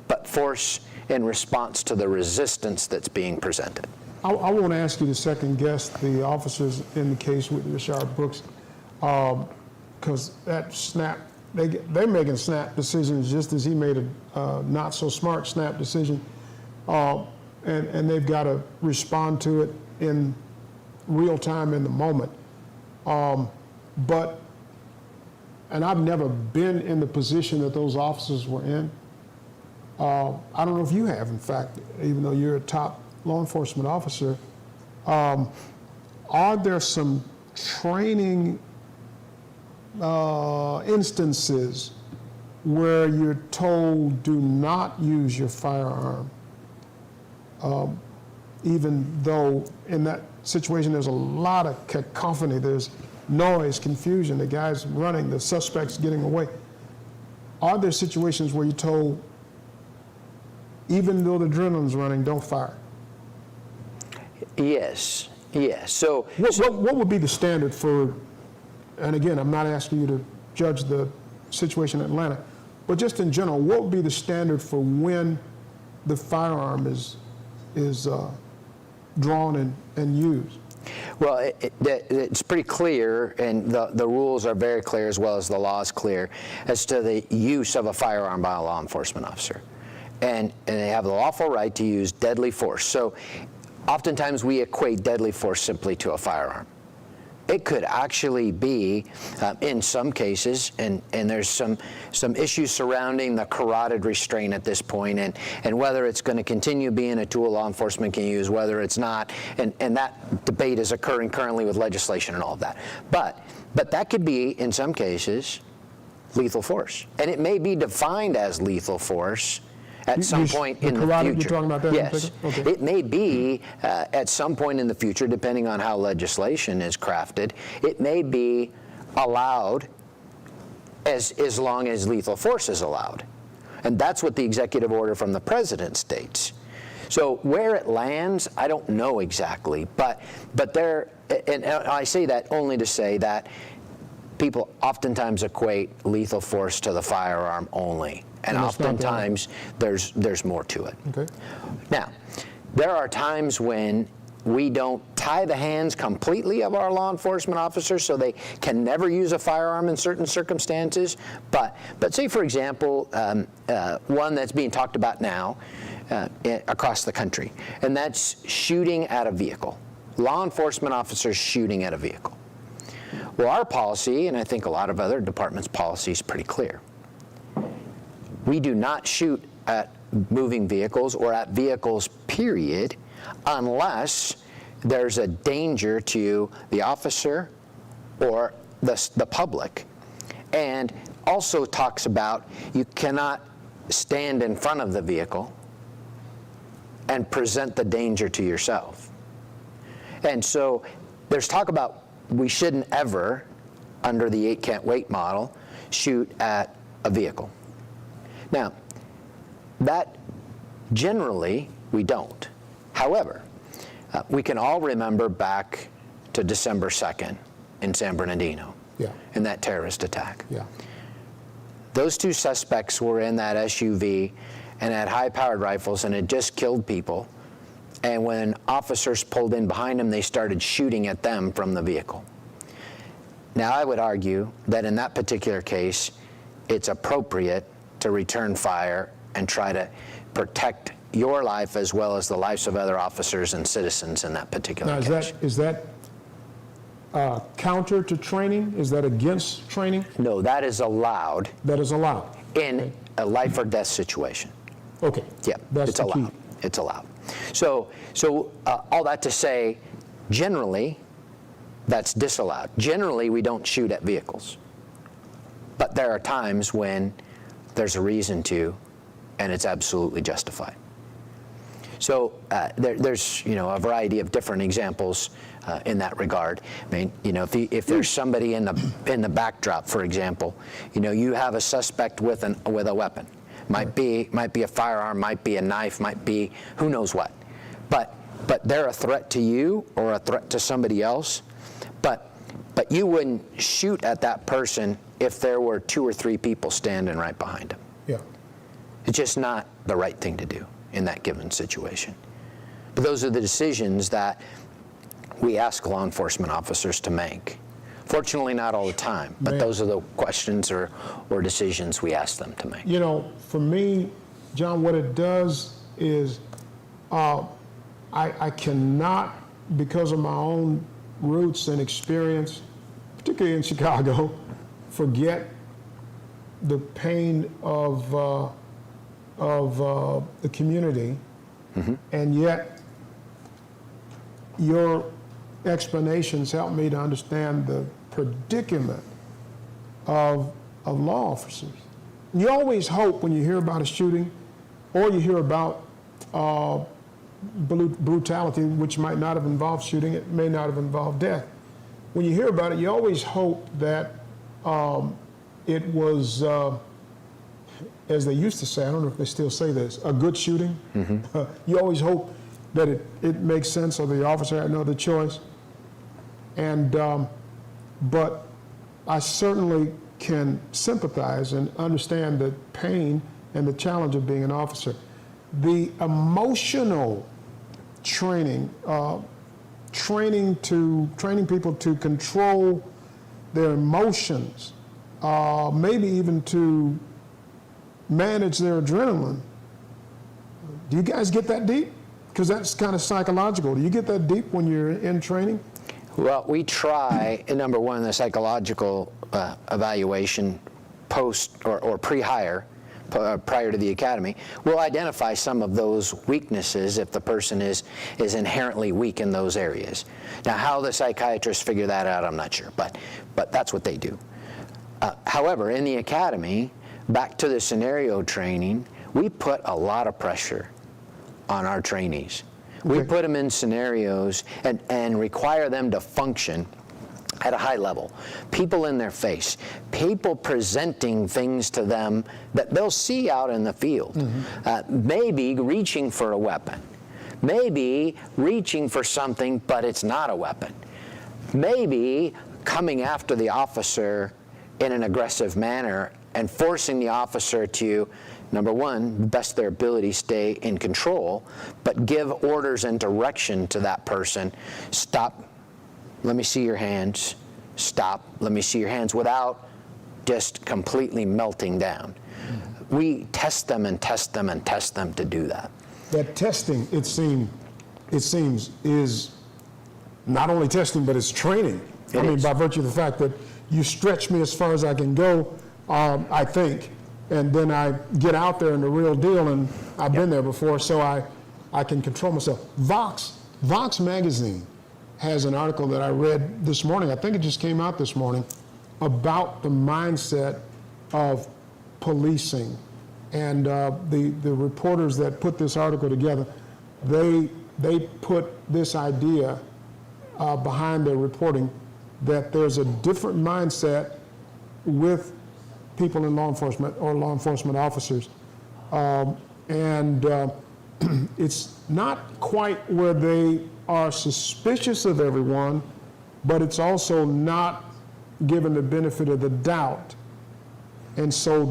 Speaker 2: but force in response to the resistance that's being presented.
Speaker 3: I want to ask you to second guess the officers in the case with Rayshard Brooks, because that snap, they're making snap decisions just as he made a not so smart snap decision, and they've got to respond to it in real time in the moment. And I've never been in the position that those officers were in. I don't know if you have, in fact, even though you're a top law enforcement officer. Are there some training instances where you're told do not use your firearm, even though in that situation there's a lot of cacophony, there's noise, confusion, the guy's running, the suspect's getting away. Are there situations where you're told, even though the adrenaline's running, don't fire?
Speaker 2: Yes, yes. So
Speaker 3: what would be the standard for, and again, I'm not asking you to judge the situation in Atlanta, but just in general, what would be the standard for when the firearm is drawn and used?
Speaker 2: Well, it's pretty clear, and the rules are very clear as well as the law is clear as to the use of a firearm by a law enforcement officer. And they have the lawful right to use deadly force. So oftentimes we equate deadly force simply to a firearm. It could actually be, in some cases, and there's some issues surrounding the carotid restraint at this point, and whether it's going to continue being a tool law enforcement can use, whether it's not, and that debate is occurring currently with legislation and all of that. But that could be, in some cases, lethal force. And it may be defined as lethal force at some point in the future.
Speaker 3: You're talking about that?
Speaker 2: Yes.
Speaker 3: Okay.
Speaker 2: It may be at some point in the future, depending on how legislation is crafted, it may be allowed as long as lethal force is allowed. And that's what the executive order from the president states. So where it lands, I don't know exactly, but there, and I say that only to say that people oftentimes equate lethal force to the firearm only. And oftentimes there's more to it.
Speaker 3: Okay.
Speaker 2: Now, there are times when we don't tie the hands completely of our law enforcement officers so they can never use a firearm in certain circumstances. But say, for example, one that's being talked about now across the country, and that's shooting at a vehicle. Law enforcement officers shooting at a vehicle. Well, our policy, and I think a lot of other departments' policy, is pretty clear. We do not shoot at moving vehicles or at vehicles, period, unless there's a danger to the officer or the public. And also talks about you cannot stand in front of the vehicle and present the danger to yourself. And so there's talk about we shouldn't ever, under the 8 can't wait model, shoot at a vehicle. Now, that generally we don't. However, we can all remember back to December 2nd in San Bernardino, in that terrorist attack.
Speaker 3: Yeah.
Speaker 2: Those two suspects were in that SUV and had high-powered rifles and had just killed people. And when officers pulled in behind them, they started shooting at them from the vehicle. Now, I would argue that in that particular case, it's appropriate to return fire and try to protect your life as well as the lives of other officers and citizens in that particular case.
Speaker 3: Is that counter to training? Is that against training?
Speaker 2: No, that is allowed.
Speaker 3: That is allowed.
Speaker 2: In a life or death situation.
Speaker 3: Okay.
Speaker 2: Yeah, it's allowed. It's allowed. So all that to say, generally, that's disallowed. Generally, we don't shoot at vehicles. But there are times when there's a reason to, and it's absolutely justified. So there's a variety of different examples in that regard. I mean, if there's somebody in the backdrop, for example, you have a suspect with a weapon. Might be a firearm, might be a knife, might be who knows what. But they're a threat to you or a threat to somebody else. But you wouldn't shoot at that person if there were 2 or 3 people standing right behind him.
Speaker 3: Yeah.
Speaker 2: It's just not the right thing to do in that given situation. But those are the decisions that we ask law enforcement officers to make. Fortunately, not all the time, but those are the questions or decisions we ask them to make.
Speaker 3: For me, John, what it does is I cannot, because of my own roots and experience, particularly in Chicago, forget the pain of the community, and yet your explanations help me to understand the predicament of law officers. you always hope when you hear about a shooting or you hear about brutality, which might not have involved shooting, it may not have involved death. When you hear about it, you always hope that it was, as they used to say, I don't know if they still say this, a good shooting. Mm-hmm. You always hope that it makes sense or the officer had no other choice. And, but I certainly can sympathize and understand the pain and the challenge of being an officer. The emotional training, training people to control their emotions, maybe even to manage their adrenaline. Do you guys get that deep? Because that's kind of psychological. Do you get that deep when you're in training?
Speaker 2: Well, we try, number one, the psychological evaluation post or pre-hire, prior to the academy, we'll identify some of those weaknesses if the person is inherently weak in those areas. Now, how the psychiatrists figure that out, I'm not sure, but that's what they do. However, in the academy, back to the scenario training, we put a lot of pressure on our trainees. We put them in scenarios and require them to function at a high level. People in their face, people presenting things to them that they'll see out in the field. Mm-hmm. Maybe reaching for a weapon. Maybe reaching for something, but it's not a weapon. Maybe coming after the officer in an aggressive manner and forcing the officer to, number one, best their ability, stay in control, but give orders and direction to that person. Stop, let me see your hands. Stop, let me see your hands, without just completely melting down. Mm-hmm. We test them and test them and test them to do that.
Speaker 3: That testing, it seems, is not only testing, but it's training. I mean, by virtue of the fact that you stretch me as far as I can go, I think, and then I get out there in the real deal, and I've been there before, so I can control myself. Vox magazine has an article that I read this morning, I think it just came out this morning, about the mindset of policing. And the reporters that put this article together, they put this idea behind their reporting that there's a different mindset with people in law enforcement or law enforcement officers. It's not quite where they are suspicious of everyone, but it's also not given the benefit of the doubt. And so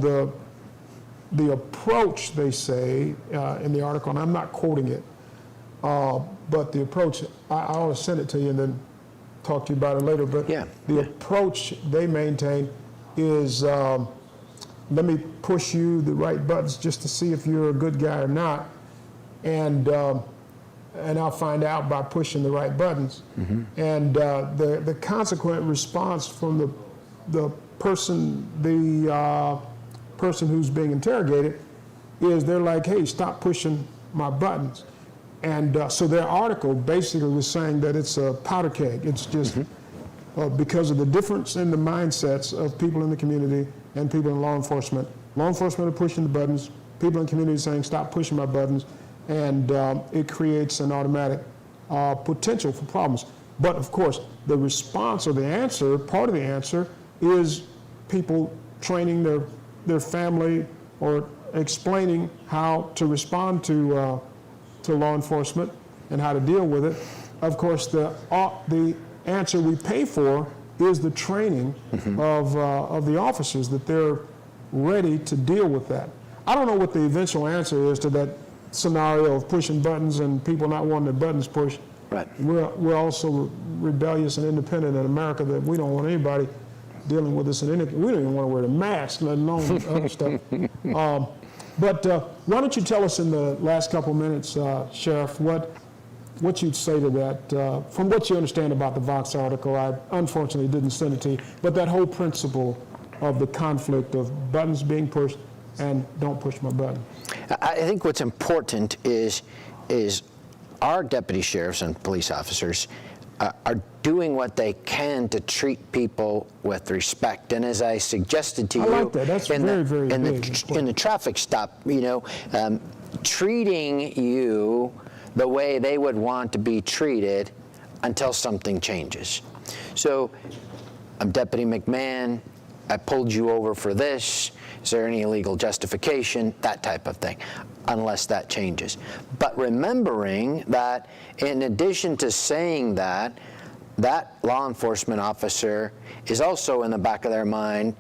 Speaker 3: the approach, they say in the article, and I'm not quoting it, but the approach, I ought to send it to you and then talk to you about it later, but the approach they maintain is, let me push you the right buttons just to see if you're a good guy or not, and I'll find out by pushing the right buttons. Mm-hmm. And the consequent response from the person who's being interrogated is they're like, hey, stop pushing my buttons. And so their article basically was saying that it's a powder keg. It's just because of the difference in the mindsets of people in the community and people in law enforcement. Law enforcement are pushing the buttons, people in the community saying, stop pushing my buttons, and it creates an automatic potential for problems. But of course, the response or the answer, part of the answer, is people training their family or explaining how to respond to law enforcement and how to deal with it. Of course, the answer we pay for is the training of the officers, that they're ready to deal with that. I don't know what the eventual answer is to that scenario of pushing buttons and people not wanting their buttons pushed.
Speaker 2: Right.
Speaker 3: We're also rebellious and independent in America, that we don't want anybody dealing with us in any. We don't even want to wear the mask, let alone other stuff. But why don't you tell us in the last couple minutes, Sheriff, what you'd say to that, from what you understand about the Vox article. I unfortunately didn't send it to you, but that whole principle of the conflict of buttons being pushed and don't push my button.
Speaker 2: I think what's important is our deputy sheriffs and police officers are doing what they can to treat people with respect. And as I suggested to
Speaker 3: I
Speaker 2: you,
Speaker 3: like that. That's very big.
Speaker 2: In the traffic stop, treating you the way they would want to be treated until something changes. So, I'm Deputy McMahon, I pulled you over for this, is there any illegal justification, that type of thing, unless that changes. But remembering that in addition to saying that, that law enforcement officer is also in the back of their mind,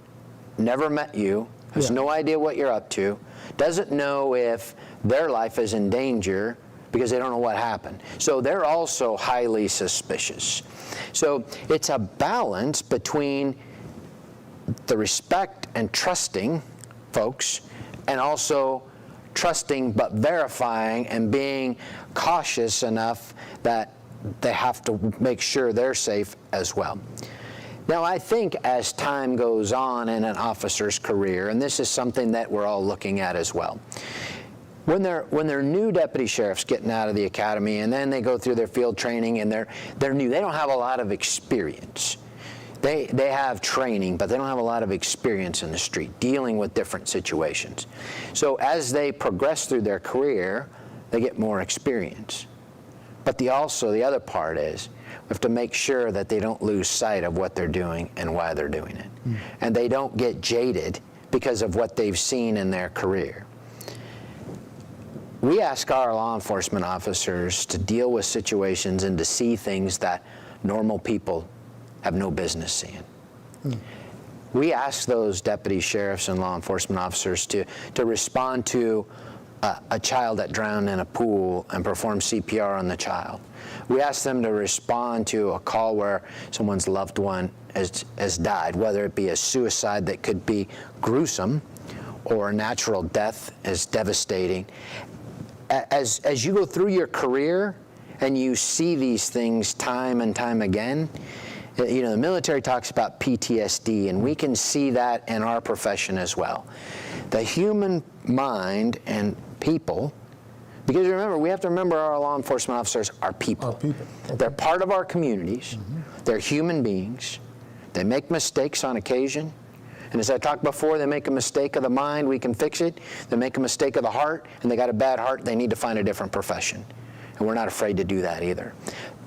Speaker 2: never met you, has no idea what you're up to, doesn't know if their life is in danger because they don't know what happened. So they're also highly suspicious. So it's a balance between the respect and trusting folks, and also trusting but verifying and being cautious enough that they have to make sure they're safe as well. Now, I think as time goes on in an officer's career, and this is something that we're all looking at as well, when they're new deputy sheriffs getting out of the academy, and then they go through their field training, and they're new, they don't have a lot of experience. They have training, but they don't have a lot of experience in the street, dealing with different situations. So as they progress through their career, they get more experience. But the other part is, we have to make sure that they don't lose sight of what they're doing and why they're doing it. And they don't get jaded because of what they've seen in their career. We ask our law enforcement officers to deal with situations and to see things that normal people have no business seeing. We ask those deputy sheriffs and law enforcement officers to respond to a child that drowned in a pool and perform CPR on the child. We ask them to respond to a call where someone's loved one has died, whether it be a suicide that could be gruesome or a natural death is devastating. As you go through your career and you see these things time and time again, the military talks about PTSD, and we can see that in our profession as well. The human mind and people, because remember, we have to remember our law enforcement officers are people. Okay. They're part of our communities. They're human beings. They make mistakes on occasion. And as I talked before, they make a mistake of the mind, we can fix it. They make a mistake of the heart, and they got a bad heart, they need to find a different profession. And we're not afraid to do that either.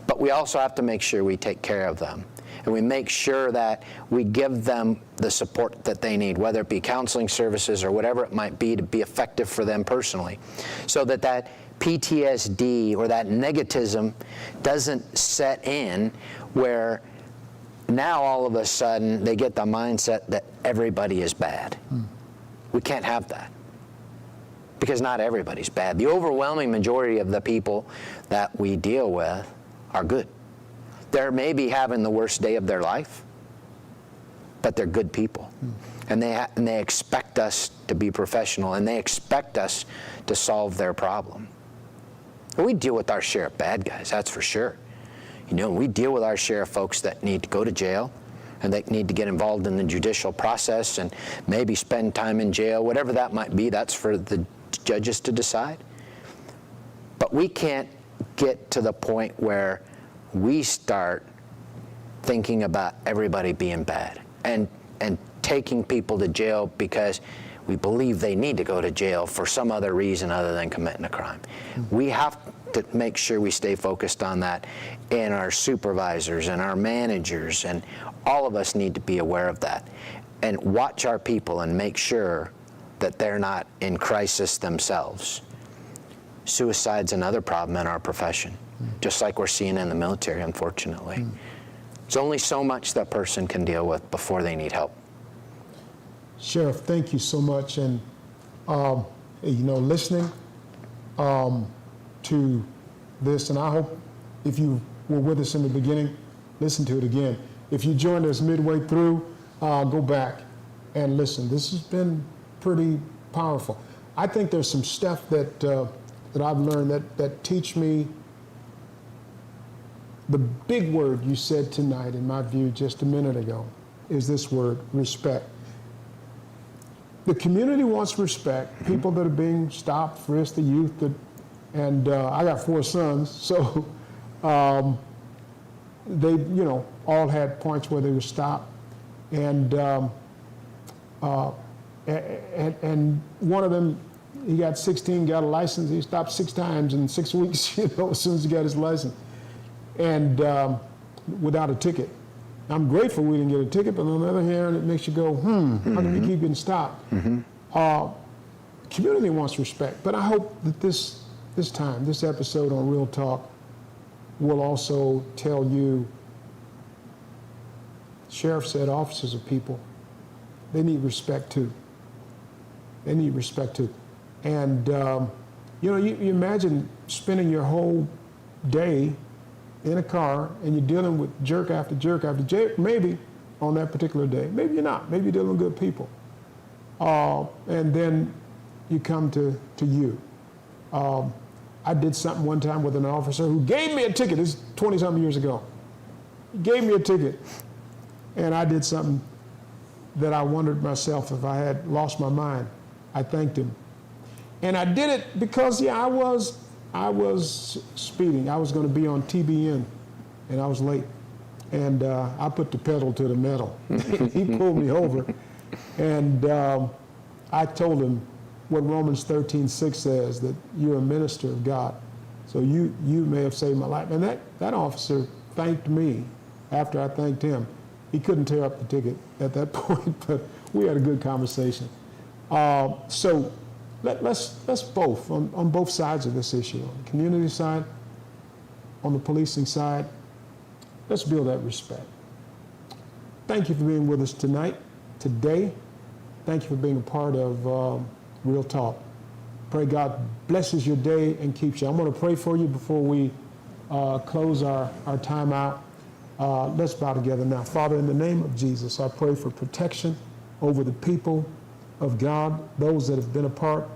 Speaker 2: But we also have to make sure we take care of them. And we make sure that we give them the support that they need, whether it be counseling services or whatever it might be, to be effective for them personally. So that PTSD or that negativism doesn't set in where now all of a sudden they get the mindset that everybody is bad. We can't have that, because not everybody's bad. The overwhelming majority of the people that we deal with are good. They're maybe having the worst day of their life, but they're good people. And they expect us to be professional, and they expect us to solve their problem. And we deal with our share of bad guys, that's for sure. We deal with our share of folks that need to go to jail, and they need to get involved in the judicial process and maybe spend time in jail, whatever that might be. That's for the judges to decide. But we can't get to the point where we start thinking about everybody being bad and taking people to jail because we believe they need to go to jail for some other reason other than committing a crime. We have to make sure we stay focused on that, and our supervisors and our managers, and all of us need to be aware of that and watch our people and make sure that they're not in crisis themselves. Suicide's another problem in our profession, just like we're seeing in the military, unfortunately. There's only so much that person can deal with before they need help.
Speaker 3: Sheriff, thank you so much. And, listening to this, and I hope if you were with us in the beginning, listen to it again. If you joined us midway through, go back and listen. This has been pretty powerful. I think there's some stuff that I've learned that teach me. The big word you said tonight, in my view, just a minute ago, is this word, respect. The community wants respect. People that are being stopped, frisked, the youth, and I got 4 sons, so they, all had points where they were stopped. And and one of them, he got 16, got a license. He stopped 6 times in 6 weeks, as soon as he got his license, and without a ticket. I'm grateful we didn't get a ticket, but on the other hand, it makes you go, how can we keep getting stopped? Community wants respect, but I hope that this episode on Real Talk will also tell you, Sheriff said officers are people. They need respect too. They need respect too. And, you imagine spending your whole day in a car and you're dealing with jerk after jerk after jerk, maybe on that particular day. Maybe you're not. Maybe you're dealing with good people. And then you come to you. I did something one time with an officer who gave me a ticket. This is 20-something years ago. He gave me a ticket. And I did something that I wondered myself if I had lost my mind. I thanked him. And I did it because, I was speeding. I was going to be on TBN, and I was late. And I put the pedal to the metal. He pulled me over. And I told him what Romans 13:6 says, that you're a minister of God. So you may have saved my life. And that officer thanked me after I thanked him. He couldn't tear up the ticket at that point, but we had a good conversation. So let's both, on both sides of this issue, on the community side, on the policing side, let's build that respect. Thank you for being with us today. Thank you for being a part of Real Talk. Pray God blesses your day and keeps you. I'm going to pray for you before we close our time out. Let's bow together now. Father, in the name of Jesus, I pray for protection over the people of God, those that have been a part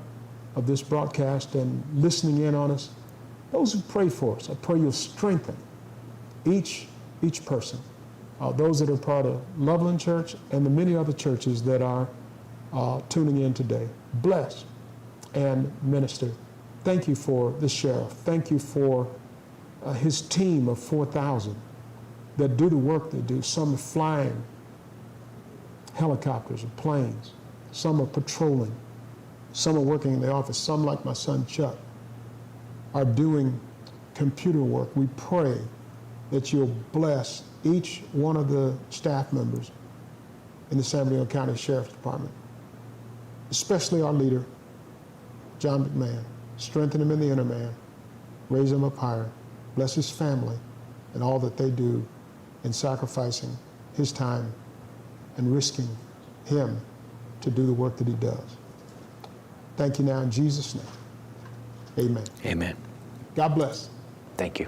Speaker 3: of this broadcast and listening in on us, those who pray for us. I pray you'll strengthen each person, those that are part of Loveland Church and the many other churches that are tuning in today. Bless and minister. Thank you for the sheriff. Thank you for his team of 4,000 that do the work they do. Some are flying helicopters or planes. Some are patrolling. Some are working in the office. Some, like my son Chuck, are doing computer work. We pray that you'll bless each one of the staff members in the San Bernardino County Sheriff's Department, especially our leader, John McMahon. Strengthen him in the inner man. Raise him up higher. Bless his family and all that they do in sacrificing his time and risking him to do the work that he does. Thank you now in Jesus' name. Amen.
Speaker 2: Amen.
Speaker 3: God bless.
Speaker 2: Thank you.